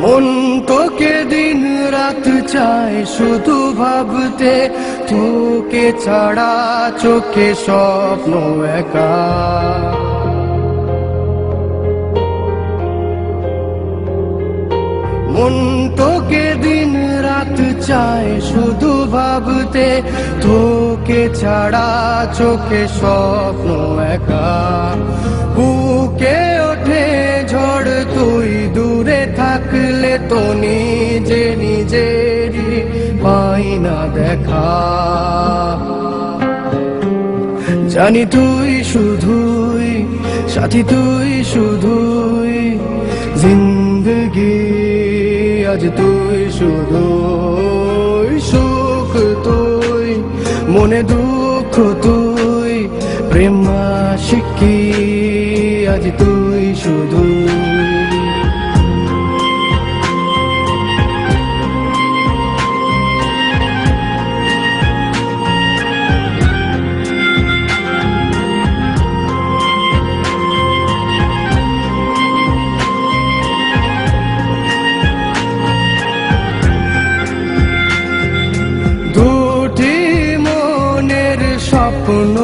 মন তোকে দিন রাত চায় শুধু ভাবতে, তোকে ছাড়া চোখে স্বপ্ন একা। মন তোকে দিন রাত চায় শুধু ভাবতে, তোকে ছাড়া চোখে স্বপ্ন একা। বুকে ওঠে ঝড় তুই দূরে থাকলে, তো নিজে নিজেরই পাই না দেখা। জানি তুই শুধুই সাথী, তুই শুধুই জিন্দগি। আজ তুই শুধুই সুখ, তুই মনে দুঃখ, তুই প্রেম আশিকি। আজ তুই শুধুই স্বপ্ন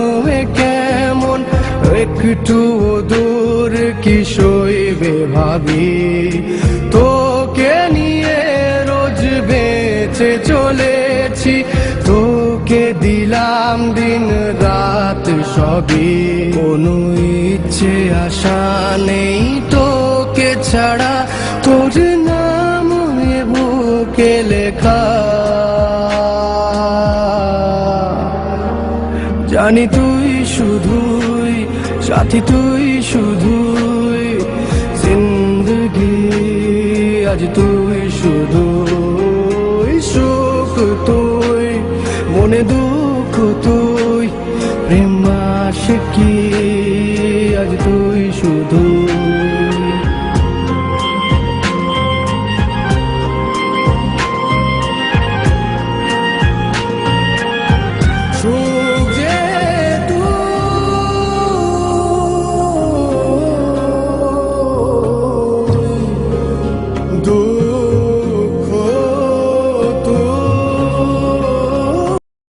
কেমন একটু দূর কি সইবে ভাবি, তোকে নিয়ে রোজ বেঁচে চলেছি, তোকে দিলাম দিন রাত সবই। কোনো ইচ্ছে আশা নেই তোকে ছাড়া, তোর নাম বুকে লেখা। জানি তুই শুধুই সাথী, তুই শুধুই জিন্দগি। আজ তুই শুধুই সুখ, তুই মনে দুঃখ, তুই প্রেম আশিকি। আজ তুই শুধুই